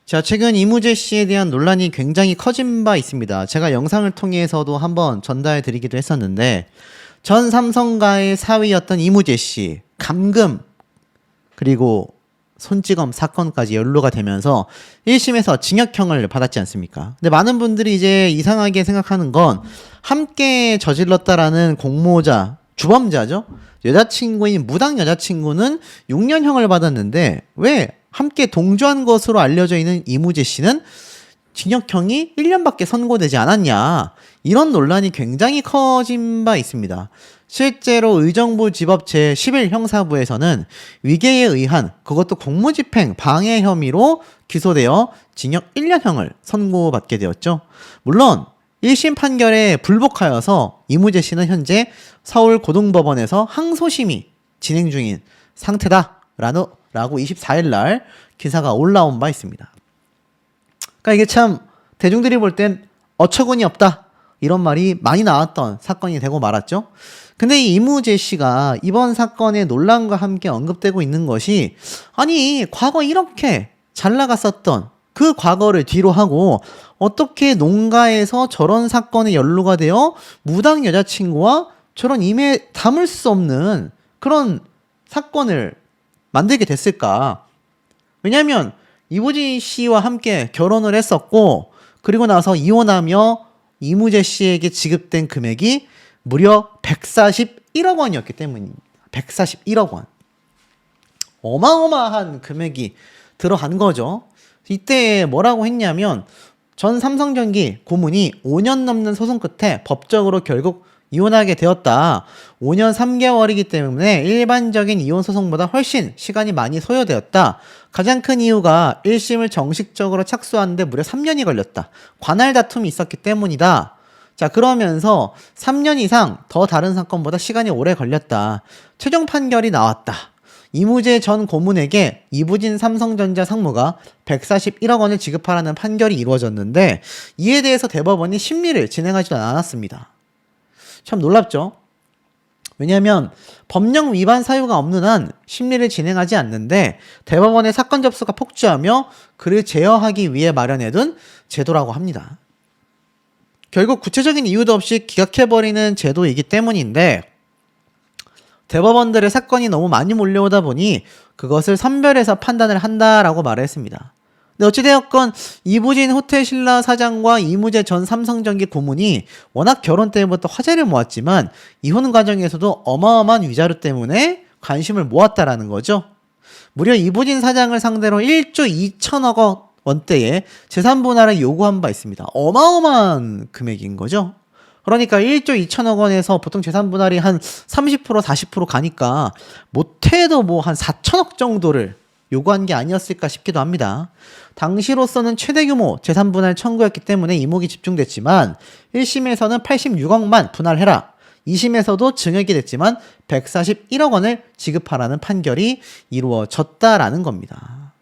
자, 최근 이무재 씨에 대한 논란이 굉장히 커진 바 있습니다. 제가 영상을 통해서도 한번 전달해 드리기도 했었는데, 전 삼성가의 사위였던 이무재 씨, 감금, 그리고 손찌검 사건까지 연루가 되면서 1심에서 징역형을 받았지 않습니까? 근데 많은 분들이 이제 이상하게 생각하는 건 함께 저질렀다라는 공모자, 주범자죠? 여자친구인 무당 여자친구는 6년형을 받았는데 왜 함께 동조한 것으로 알려져 있는 이무재 씨는 징역형이 1년밖에 선고되지 않았냐, 이런 논란이 굉장히 커진 바 있습니다. 실제로 의정부 지법 제11 형사부에서는 위계에 의한, 그것도 공무집행 방해 혐의로 기소되어 징역 1년형을 선고받게 되었죠. 물론 1심 판결에 불복하여서 이무재 씨는 현재 서울고등법원에서 항소심이 진행 중인 상태다라고 24일 날 기사가 올라온 바 있습니다. 그러니까 이게 참 대중들이 볼 땐 어처구니 없다, 이런 말이 많이 나왔던 사건이 되고 말았죠. 근데 이 이무재 씨가 이번 사건의 논란과 함께 언급되고 있는 것이, 아니 과거 이렇게 잘 나갔었던 그 과거를 뒤로 하고 어떻게 농가에서 저런 사건에 연루가 되어 무당 여자친구와 저런 임에 담을 수 없는 그런 사건을 만들게 됐을까. 왜냐하면 이무재 씨와 함께 결혼을 했었고, 그리고 나서 이혼하며 이무재 씨에게 지급된 금액이 무려 141억 원이었기 때문입니다. 141억 원. 어마어마한 금액이 들어간 거죠. 이때 뭐라고 했냐면, 전 삼성전기 고문이 5년 넘는 소송 끝에 법적으로 결국 이혼하게 되었다. 5년 3개월이기 때문에 일반적인 이혼 소송보다 훨씬 시간이 많이 소요되었다. 가장 큰 이유가 1심을 정식적으로 착수하는데 무려 3년이 걸렸다. 관할 다툼이 있었기 때문이다. 자, 그러면서 3년 이상 더 다른 사건보다 시간이 오래 걸렸다. 최종 판결이 나왔다. 이무재 전 고문에게 이부진 삼성전자 상무가 141억 원을 지급하라는 판결이 이루어졌는데, 이에 대해서 대법원이 심리를 진행하지 않았습니다. 참 놀랍죠? 왜냐하면 법령 위반 사유가 없는 한 심리를 진행하지 않는데, 대법원의 사건 접수가 폭주하며 그를 제어하기 위해 마련해둔 제도라고 합니다. 결국 구체적인 이유도 없이 기각해버리는 제도이기 때문인데, 대법원들의 사건이 너무 많이 몰려오다 보니 그것을 선별해서 판단을 한다라고 말을 했습니다. 근데 어찌되었건 이부진 호텔신라 사장과 이무재 전 삼성전기 고문이 워낙 결혼 때부터 화제를 모았지만 이혼 과정에서도 어마어마한 위자료 때문에 관심을 모았다라는 거죠. 무려 이부진 사장을 상대로 1조 2천억 원대의 재산 분할을 요구한 바 있습니다. 어마어마한 금액인 거죠. 그러니까 1조 2천억 원에서 보통 재산 분할이 한 30% 40% 가니까 못해도 뭐 한 4천억 정도를 요구한 게 아니었을까 싶기도 합니다. 당시로서는 최대 규모 재산 분할 청구였기 때문에 이목이 집중됐지만 1심에서는 86억만 분할해라, 2심에서도 증액이 됐지만 141억 원을 지급하라는 판결이 이루어졌다라는 겁니다.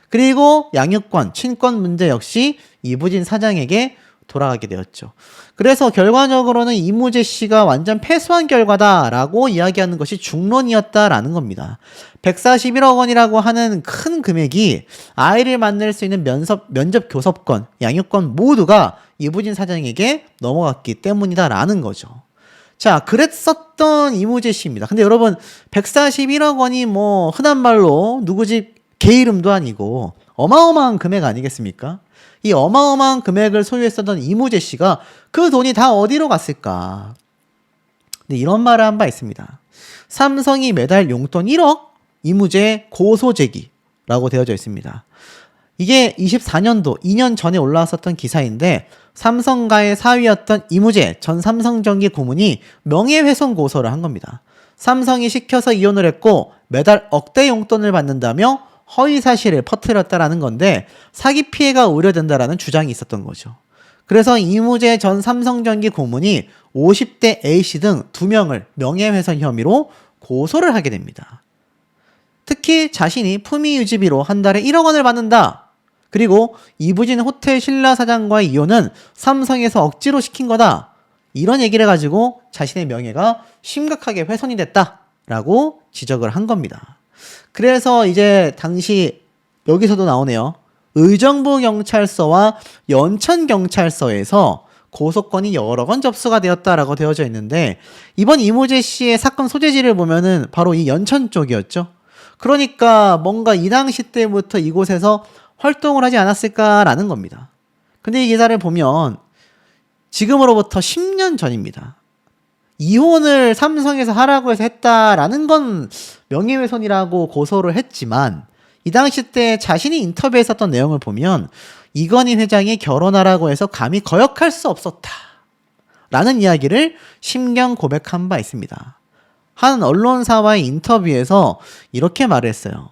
그리고 양육권, 친권 문제 역시 이부진 사장에게 돌아가게 되었죠. 그래서 결과적으로는 이무재 씨가 완전 패소한 결과다라고 이야기하는 것이 중론이었다라는 겁니다. 141억 원이라고 하는 큰 금액이 아이를 만날 수 있는 면접 교섭권, 양육권 모두가 이부진 사장에게 넘어갔기 때문이다라는 거죠. 자, 그랬었던 이무재 씨입니다. 근데 여러분, 141억 원이 뭐 흔한 말로 누구 집 개 이름도 아니고 어마어마한 금액 아니겠습니까? 이 어마어마한 금액을 소유했었던 이무재 씨가 그 돈이 다 어디로 갔을까? 근데 이런 말을 한 바 있습니다. 삼성이 매달 용돈 1억, 이무재 고소 제기라고 되어져 있습니다. 이게 24년도 2년 전에 올라왔었던 기사인데, 삼성가의 사위였던 이무재 전 삼성전기 고문이 명예훼손 고소를 한 겁니다. 삼성이 시켜서 이혼을 했고 매달 억대 용돈을 받는다며 허위 사실을 퍼뜨렸다라는 건데, 사기 피해가 우려된다라는 주장이 있었던 거죠. 그래서 이무재 전 삼성전기 고문이 50대 A씨 등 2명을 명예훼손 혐의로 고소를 하게 됩니다. 특히 자신이 품위유지비로 한 달에 1억 원을 받는다, 그리고 이부진 호텔 신라 사장과의 이혼은 삼성에서 억지로 시킨 거다, 이런 얘기를 가지고 자신의 명예가 심각하게 훼손이 됐다라고 지적을 한 겁니다. 그래서 이제 당시 여기서도 나오네요. 의정부 경찰서와 연천 경찰서에서 고소건이 여러 건 접수가 되었다라고 되어져 있는데, 이번 이무재 씨의 사건 소재지를 보면은 바로 이 연천 쪽이었죠. 그러니까 뭔가 이 당시 때부터 이곳에서 활동을 하지 않았을까라는 겁니다. 근데 이 기사를 보면 지금으로부터 10년 전입니다. 이혼을 삼성에서 하라고 해서 했다라는 건 명예훼손이라고 고소를 했지만, 이 당시 때 자신이 인터뷰에 했었던 내용을 보면 이건희 회장이 결혼하라고 해서 감히 거역할 수 없었다 라는 이야기를 심경 고백한 바 있습니다. 한 언론사와의 인터뷰에서 이렇게 말을 했어요.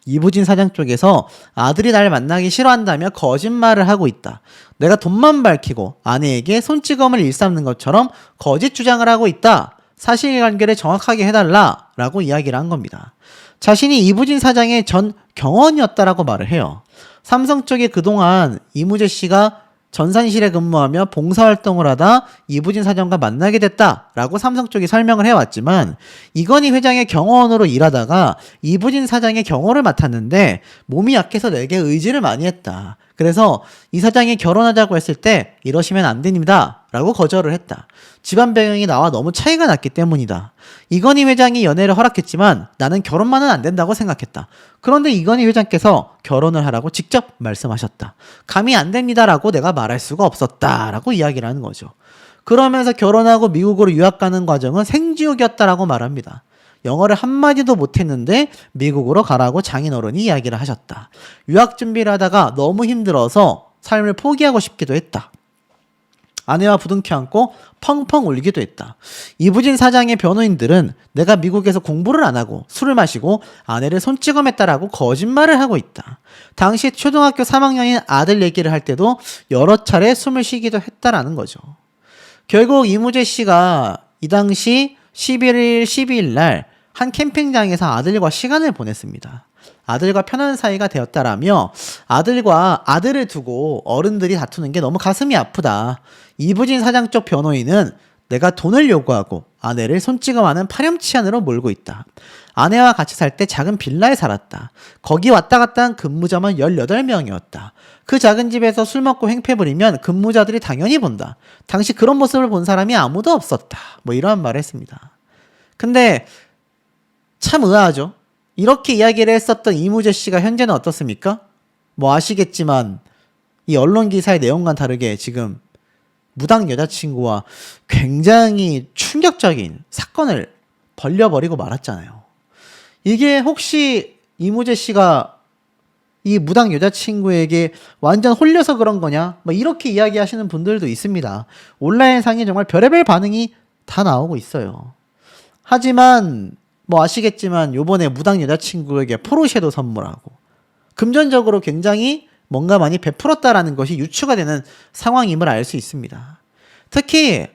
이부진 사장 쪽에서 아들이 날 만나기 싫어한다며 거짓말을 하고 있다. 내가 돈만 밝히고 아내에게 손찌검을 일삼는 것처럼 거짓 주장을 하고 있다. 사실관계를 정확하게 해달라 라고 이야기를 한 겁니다. 자신이 이부진 사장의 전 경원이었다라고 말을 해요. 삼성 쪽에 그동안 이무재 씨가 전산실에 근무하며 봉사활동을 하다 이부진 사장과 만나게 됐다라고 삼성 쪽이 설명을 해왔지만, 이건희 회장의 경호원으로 일하다가 이부진 사장의 경호를 맡았는데 몸이 약해서 내게 의지를 많이 했다. 그래서 이 사장이 결혼하자고 했을 때 이러시면 안 됩니다 라고 거절을 했다. 집안 배경이 나와 너무 차이가 났기 때문이다. 이건희 회장이 연애를 허락했지만 나는 결혼만은 안 된다고 생각했다. 그런데 이건희 회장께서 결혼을 하라고 직접 말씀하셨다. 감히 안 됩니다라고 내가 말할 수가 없었다라고 이야기를 하는 거죠. 그러면서 결혼하고 미국으로 유학 가는 과정은 생지옥이었다라고 말합니다. 영어를 한마디도 못했는데 미국으로 가라고 장인어른이 이야기를 하셨다. 유학 준비를 하다가 너무 힘들어서 삶을 포기하고 싶기도 했다. 아내와 부둥켜 안고 펑펑 울기도 했다. 이부진 사장의 변호인들은 내가 미국에서 공부를 안 하고 술을 마시고 아내를 손찌검했다라고 거짓말을 하고 있다. 당시 초등학교 3학년인 아들 얘기를 할 때도 여러 차례 숨을 쉬기도 했다라는 거죠. 결국 이무재 씨가 이 당시 11일, 12일 날 한 캠핑장에서 아들과 시간을 보냈습니다. 아들과 편한 사이가 되었다라며 아들을 두고 어른들이 다투는 게 너무 가슴이 아프다. 이부진 사장 쪽 변호인은 내가 돈을 요구하고 아내를 손찌검하는 파렴치한으로 몰고 있다. 아내와 같이 살 때 작은 빌라에 살았다. 거기 왔다 갔다 한 근무자만 18명이었다. 그 작은 집에서 술 먹고 횡패 부리면 근무자들이 당연히 본다. 당시 그런 모습을 본 사람이 아무도 없었다. 뭐 이러한 말을 했습니다. 근데 참 의아하죠. 이렇게 이야기를 했었던 이무재 씨가 현재는 어떻습니까? 뭐 아시겠지만 이 언론 기사의 내용과는 다르게 지금 무당 여자친구와 굉장히 충격적인 사건을 벌려버리고 말았잖아요. 이게 혹시 이무재 씨가 이 무당 여자친구에게 완전 홀려서 그런 거냐? 뭐 이렇게 이야기하시는 분들도 있습니다. 온라인상에 정말 별의별 반응이 다 나오고 있어요. 하지만 뭐 아시겠지만 요번에 무당 여자친구에게 포르쉐도 선물하고 금전적으로 굉장히 뭔가 많이 베풀었다라는 것이 유추가 되는 상황임을 알 수 있습니다. 특히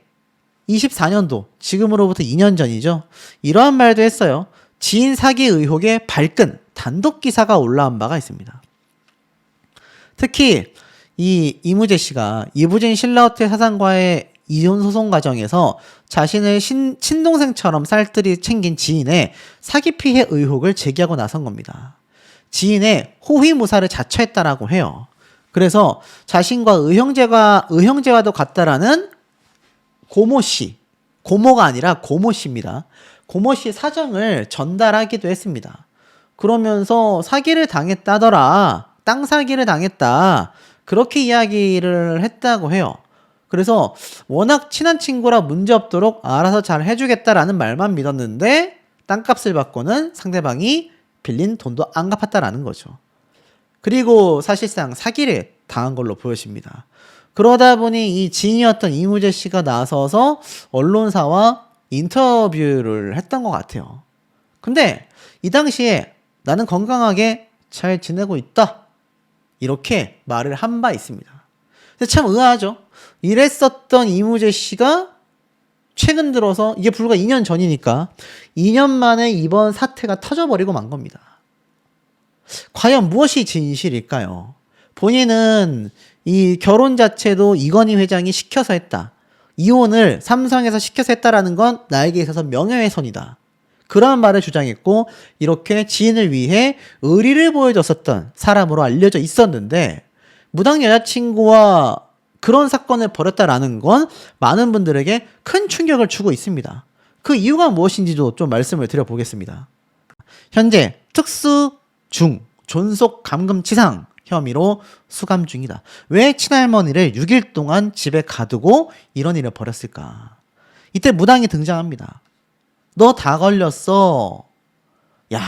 24년도, 지금으로부터 2년 전이죠. 이러한 말도 했어요. 지인 사기 의혹에 발끈 단독 기사가 올라온 바가 있습니다. 특히 이 이무재 씨가 이부진 신라호텔 사장과의 이혼 소송 과정에서 자신을 친동생처럼 쌀뜰히 챙긴 지인의 사기 피해 의혹을 제기하고 나선 겁니다. 지인의 호위무사를 자처했다라고 해요. 그래서 자신과 의형제와도 같다라는 고모 씨, 고모가 아니라 고모 씨입니다. 고모 씨 사정을 전달하기도 했습니다. 그러면서 사기를 당했다더라, 땅 사기를 당했다, 그렇게 이야기를 했다고 해요. 그래서 워낙 친한 친구라 문제없도록 알아서 잘 해주겠다라는 말만 믿었는데 땅값을 받고는 상대방이 빌린 돈도 안 갚았다라는 거죠. 그리고 사실상 사기를 당한 걸로 보여집니다. 그러다 보니 이 지인이었던 이무재 씨가 나서서 언론사와 인터뷰를 했던 것 같아요. 근데 이 당시에 나는 건강하게 잘 지내고 있다, 이렇게 말을 한 바 있습니다. 근데 참 의아하죠. 이랬었던 이무재 씨가 최근 들어서, 이게 불과 2년 전이니까 2년 만에 이번 사태가 터져버리고 만 겁니다. 과연 무엇이 진실일까요? 본인은 이 결혼 자체도 이건희 회장이 시켜서 했다. 이혼을 삼성에서 시켜서 했다라는 건 나에게 있어서 명예훼손이다. 그런 말을 주장했고 이렇게 지인을 위해 의리를 보여줬었던 사람으로 알려져 있었는데 무당 여자친구와 그런 사건을 벌였다라는 건 많은 분들에게 큰 충격을 주고 있습니다. 그 이유가 무엇인지도 좀 말씀을 드려보겠습니다. 현재 특수 중 존속 감금치상 혐의로 수감 중이다. 왜 친할머니를 6일 동안 집에 가두고 이런 일을 벌였을까? 이때 무당이 등장합니다. 너 다 걸렸어. 야,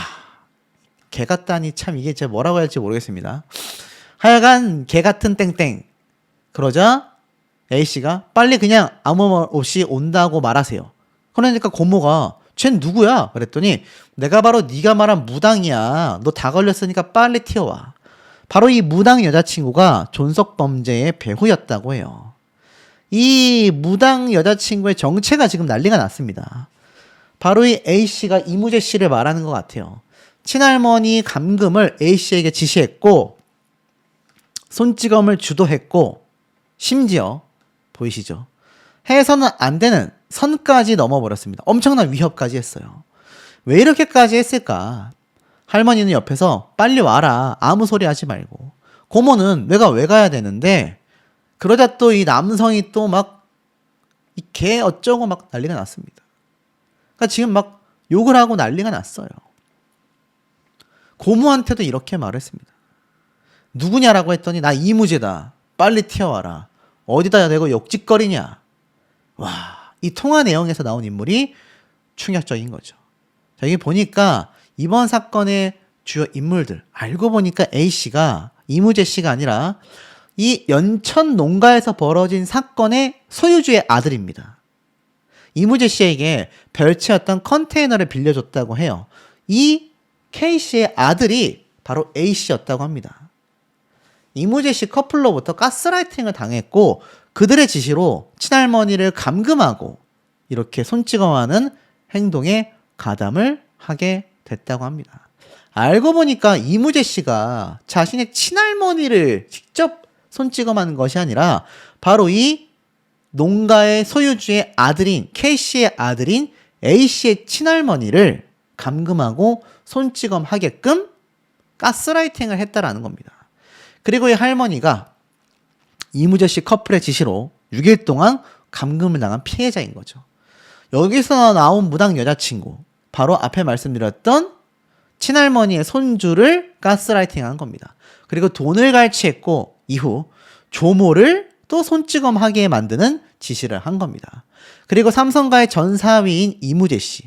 개 같다니 참 이게 제가 뭐라고 할지 모르겠습니다. 하여간 개 같은 땡땡. 그러자 A씨가 빨리 그냥 아무 말 없이 온다고 말하세요. 그러니까 고모가 쟨 누구야? 그랬더니 내가 바로 네가 말한 무당이야. 너 다 걸렸으니까 빨리 튀어와. 바로 이 무당 여자친구가 존속범죄의 배후였다고 해요. 이 무당 여자친구의 정체가 지금 난리가 났습니다. 바로 이 A씨가 이무재 씨를 말하는 것 같아요. 친할머니 감금을 A씨에게 지시했고 손찌검을 주도했고 심지어 보이시죠? 해서는 안 되는 선까지 넘어버렸습니다. 엄청난 위협까지 했어요. 왜 이렇게까지 했을까? 할머니는 옆에서 빨리 와라. 아무 소리 하지 말고. 고모는 내가 왜 가야 되는데 그러자 또 이 남성이 또 막 이 개 어쩌고 막 난리가 났습니다. 그러니까 지금 막 욕을 하고 난리가 났어요. 고모한테도 이렇게 말했습니다. 누구냐라고 했더니 나 이무재다. 빨리 튀어와라. 어디다 대고 욕짓거리냐. 와, 이 통화 내용에서 나온 인물이 충격적인 거죠. 자, 여기 보니까 이번 사건의 주요 인물들 알고 보니까 A씨가 이무재 씨가 아니라 이 연천 농가에서 벌어진 사건의 소유주의 아들입니다. 이무재 씨에게 별채였던 컨테이너를 빌려줬다고 해요. 이 K씨의 아들이 바로 A씨였다고 합니다. 이무재 씨 커플로부터 가스라이팅을 당했고 그들의 지시로 친할머니를 감금하고 이렇게 손찌검하는 행동에 가담을 하게 됐다고 합니다. 알고 보니까 이무재 씨가 자신의 친할머니를 직접 손찌검하는 것이 아니라 바로 이 농가의 소유주의 아들인 K씨의 아들인 A씨의 친할머니를 감금하고 손찌검하게끔 가스라이팅을 했다라는 겁니다. 그리고 이 할머니가 이무재 씨 커플의 지시로 6일 동안 감금을 당한 피해자인 거죠. 여기서 나온 무당 여자친구, 바로 앞에 말씀드렸던 친할머니의 손주를 가스라이팅한 겁니다. 그리고 돈을 갈취했고 이후 조모를 또 손찌검하게 만드는 지시를 한 겁니다. 그리고 삼성가의 전 사위인 이무재 씨,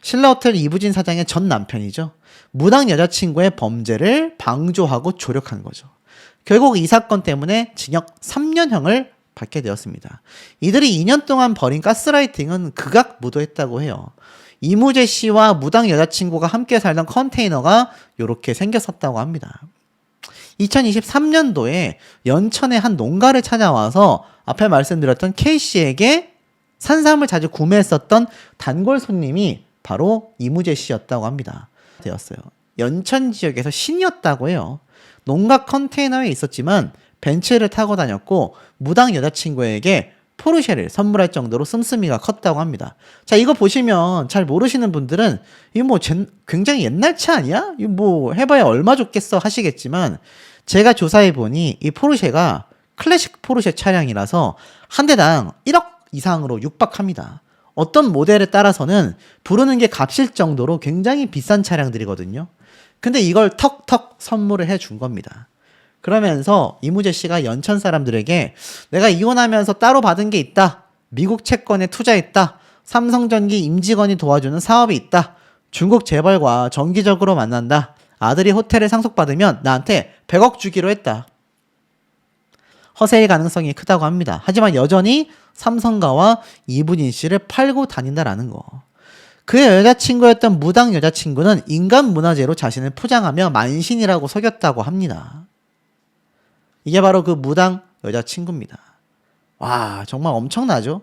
신라호텔 이부진 사장의 전 남편이죠. 무당 여자친구의 범죄를 방조하고 조력한 거죠. 결국 이 사건 때문에 징역 3년형을 받게 되었습니다. 이들이 2년 동안 벌인 가스라이팅은 극악무도했다고 해요. 이무재 씨와 무당 여자친구가 함께 살던 컨테이너가 이렇게 생겼었다고 합니다. 2023년도에 연천의 한 농가를 찾아와서 앞에 말씀드렸던 K씨에게 산삼을 자주 구매했었던 단골 손님이 바로 이무재 씨였다고 합니다. 되었어요. 연천 지역에서 신이었다고 해요. 농가 컨테이너에 있었지만 벤츠를 타고 다녔고 무당 여자친구에게 포르쉐를 선물할 정도로 씀씀이가 컸다고 합니다. 자, 이거 보시면 잘 모르시는 분들은 이거 뭐 굉장히 옛날 차 아니야? 이거 뭐 해봐야 얼마 줬겠어 하시겠지만 제가 조사해보니 이 포르쉐가 클래식 포르쉐 차량이라서 한 대당 1억 이상으로 육박합니다. 어떤 모델에 따라서는 부르는 게 값일 정도로 굉장히 비싼 차량들이거든요. 근데 이걸 턱턱 선물을 해준 겁니다. 그러면서 이무재 씨가 연천 사람들에게 내가 이혼하면서 따로 받은 게 있다. 미국 채권에 투자했다. 삼성전기 임직원이 도와주는 사업이 있다. 중국 재벌과 정기적으로 만난다. 아들이 호텔을 상속받으면 나한테 100억 주기로 했다. 허세의 가능성이 크다고 합니다. 하지만 여전히 삼성가와 이부진 씨를 팔고 다닌다라는 거. 그의 여자친구였던 무당 여자친구는 인간문화재로 자신을 포장하며 만신이라고 속였다고 합니다. 이게 바로 그 무당 여자친구입니다. 와, 정말 엄청나죠?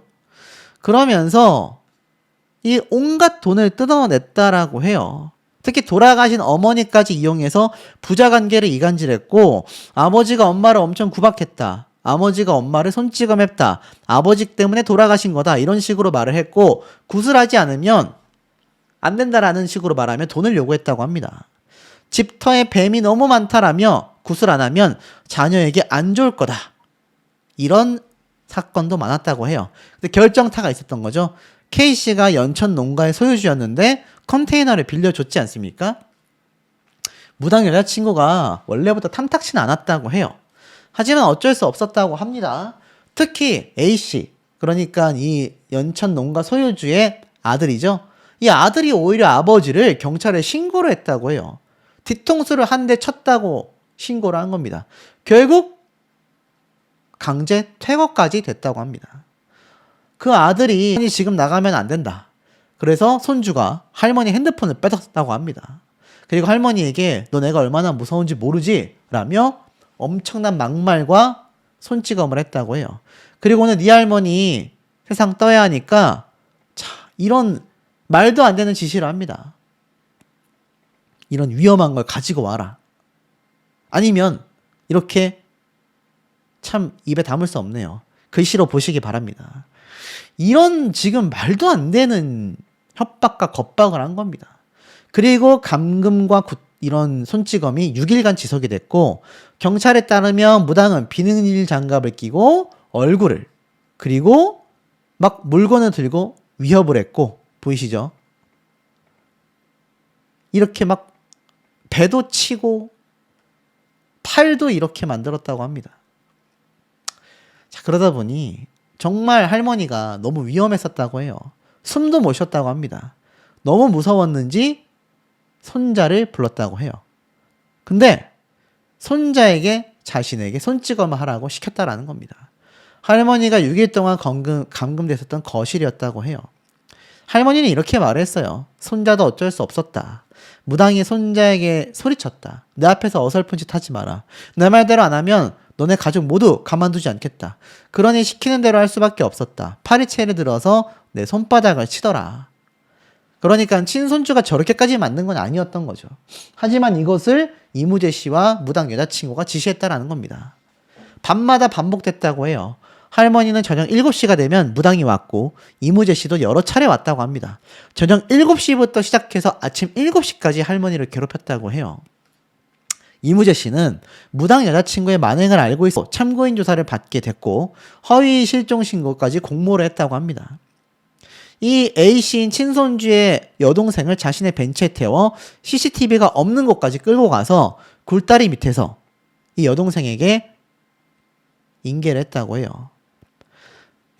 그러면서 이 온갖 돈을 뜯어냈다라고 해요. 특히 돌아가신 어머니까지 이용해서 부자관계를 이간질했고 아버지가 엄마를 엄청 구박했다. 아버지가 엄마를 손찌검했다. 아버지 때문에 돌아가신 거다. 이런 식으로 말을 했고 구슬하지 않으면 안 된다라는 식으로 말하며 돈을 요구했다고 합니다. 집터에 뱀이 너무 많다라며 구술 안 하면 자녀에게 안 좋을 거다. 이런 사건도 많았다고 해요. 근데 결정타가 있었던 거죠. K씨가 연천 농가의 소유주였는데 컨테이너를 빌려줬지 않습니까? 무당 여자친구가 원래부터 탐탁치는 않았다고 해요. 하지만 어쩔 수 없었다고 합니다. 특히 A씨, 그러니까 이 연천 농가 소유주의 아들이죠. 이 아들이 오히려 아버지를 경찰에 신고를 했다고 해요. 뒤통수를 한 대 쳤다고 신고를 한 겁니다. 결국 강제 퇴거까지 됐다고 합니다. 그 아들이 지금 나가면 안 된다. 그래서 손주가 할머니 핸드폰을 뺏었다고 합니다. 그리고 할머니에게 너 내가 얼마나 무서운지 모르지? 라며 엄청난 막말과 손찌검을 했다고 해요. 그리고는 네 할머니 세상 떠야 하니까 이런 말도 안 되는 지시를 합니다. 이런 위험한 걸 가지고 와라. 아니면 이렇게 참 입에 담을 수 없네요. 글씨로 보시기 바랍니다. 이런 지금 말도 안 되는 협박과 겁박을 한 겁니다. 그리고 감금과 이런 손찌검이 6일간 지속이 됐고 경찰에 따르면 무당은 비닐 장갑을 끼고 얼굴을 그리고 막 물건을 들고 위협을 했고 보이시죠? 이렇게 막 배도 치고 팔도 이렇게 만들었다고 합니다. 자, 그러다 보니 정말 할머니가 너무 위험했었다고 해요. 숨도 못 쉬었다고 합니다. 너무 무서웠는지 손자를 불렀다고 해요. 근데 손자에게 자신에게 손찌검을 하라고 시켰다라는 겁니다. 할머니가 6일 동안 감금됐었던 거실이었다고 해요. 할머니는 이렇게 말했어요. 손자도 어쩔 수 없었다. 무당이 손자에게 소리쳤다. 내 앞에서 어설픈 짓 하지 마라. 내 말대로 안 하면 너네 가족 모두 가만두지 않겠다. 그러니 시키는 대로 할 수밖에 없었다. 파리채를 들어서 내 손바닥을 치더라. 그러니까 친손주가 저렇게까지 만든 건 아니었던 거죠. 하지만 이것을 이무재 씨와 무당 여자친구가 지시했다라는 겁니다. 밤마다 반복됐다고 해요. 할머니는 저녁 7시가 되면 무당이 왔고 이무재 씨도 여러 차례 왔다고 합니다. 저녁 7시부터 시작해서 아침 7시까지 할머니를 괴롭혔다고 해요. 이무재 씨는 무당 여자친구의 만행을 알고 있어 참고인 조사를 받게 됐고 허위 실종 신고까지 공모를 했다고 합니다. 이 A씨인 친손주의 여동생을 자신의 벤츠에 태워 CCTV가 없는 곳까지 끌고 가서 굴다리 밑에서 이 여동생에게 인계를 했다고 해요.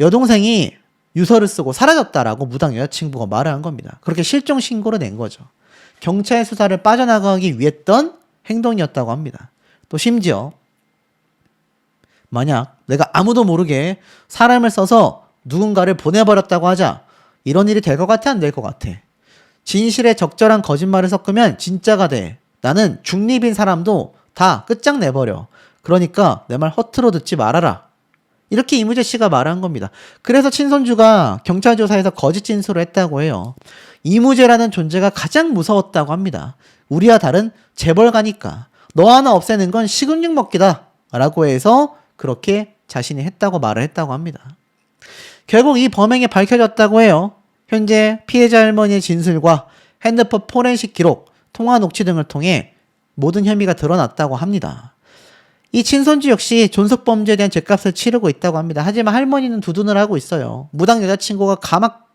여동생이 유서를 쓰고 사라졌다라고 무당 여자친구가 말을 한 겁니다. 그렇게 실종 신고를 낸 거죠. 경찰 수사를 빠져나가기 위했던 행동이었다고 합니다. 또 심지어 만약 내가 아무도 모르게 사람을 써서 누군가를 보내버렸다고 하자 이런 일이 될 것 같아? 안 될 것 같아? 진실에 적절한 거짓말을 섞으면 진짜가 돼. 나는 중립인 사람도 다 끝장내버려. 그러니까 내 말 허투루 듣지 말아라. 이렇게 이무재 씨가 말한 겁니다. 그래서 친손주가 경찰 조사에서 거짓 진술을 했다고 해요. 이무재라는 존재가 가장 무서웠다고 합니다. 우리와 다른 재벌가니까 너 하나 없애는 건 식은죽 먹기다 라고 해서 그렇게 자신이 했다고 말을 했다고 합니다. 결국 이 범행이 밝혀졌다고 해요. 현재 피해자 할머니의 진술과 핸드폰 포렌식 기록, 통화 녹취 등을 통해 모든 혐의가 드러났다고 합니다. 이 친손주 역시 존속범죄에 대한 죗값을 치르고 있다고 합니다. 하지만 할머니는 두둔을 하고 있어요. 무당 여자친구가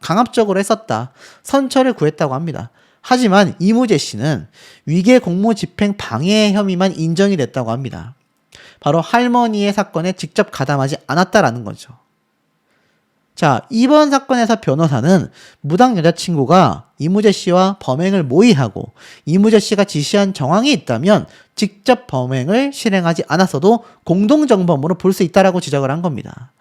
강압적으로 했었다. 선처를 구했다고 합니다. 하지만 이무재 씨는 위계 공무집행 방해 혐의만 인정이 됐다고 합니다. 바로 할머니의 사건에 직접 가담하지 않았다라는 거죠. 자, 이번 사건에서 변호사는 무당 여자친구가 이무재 씨와 범행을 모의하고 이무재 씨가 지시한 정황이 있다면 직접 범행을 실행하지 않았어도 공동정범으로 볼 수 있다라고 지적을 한 겁니다.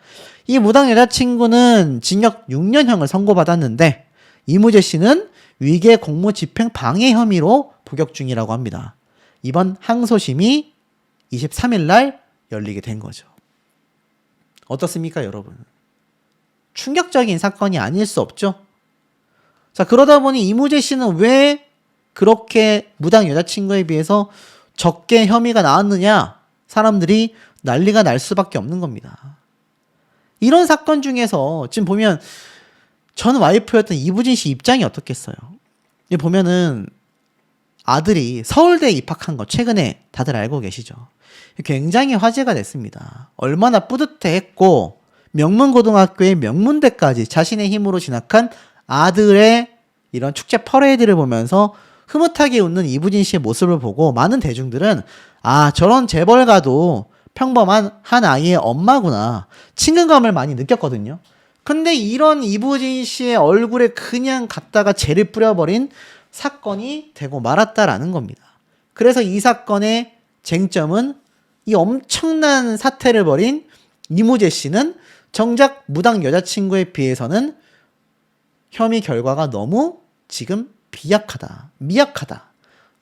이 무당 여자친구는 징역 6년형을 선고받았는데 이무재 씨는 위계 공무집행 방해 혐의로 복역 중이라고 합니다. 이번 항소심이 23일 날 열리게 된 거죠. 어떻습니까, 여러분? 충격적인 사건이 아닐 수 없죠? 자, 그러다 보니 이무재 씨는 왜 그렇게 무당 여자친구에 비해서 적게 혐의가 나왔느냐? 사람들이 난리가 날 수밖에 없는 겁니다. 이런 사건 중에서 지금 보면 전 와이프였던 이부진 씨 입장이 어떻겠어요? 이 보면은 아들이 서울대에 입학한 거 최근에 다들 알고 계시죠? 굉장히 화제가 됐습니다. 얼마나 뿌듯해했고 명문고등학교의 명문대까지 자신의 힘으로 진학한 아들의 이런 축제 퍼레이드를 보면서 흐뭇하게 웃는 이부진 씨의 모습을 보고 많은 대중들은 아, 저런 재벌가도 평범한 한 아이의 엄마구나 친근감을 많이 느꼈거든요. 근데 이런 이부진 씨의 얼굴에 그냥 갖다가 재를 뿌려버린 사건이 되고 말았다라는 겁니다. 그래서 이 사건의 쟁점은 이 엄청난 사태를 벌인 이무재 씨는 정작 무당 여자친구에 비해서는 혐의 결과가 너무 지금 미약하다.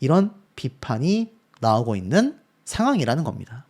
이런 비판이 나오고 있는 상황이라는 겁니다.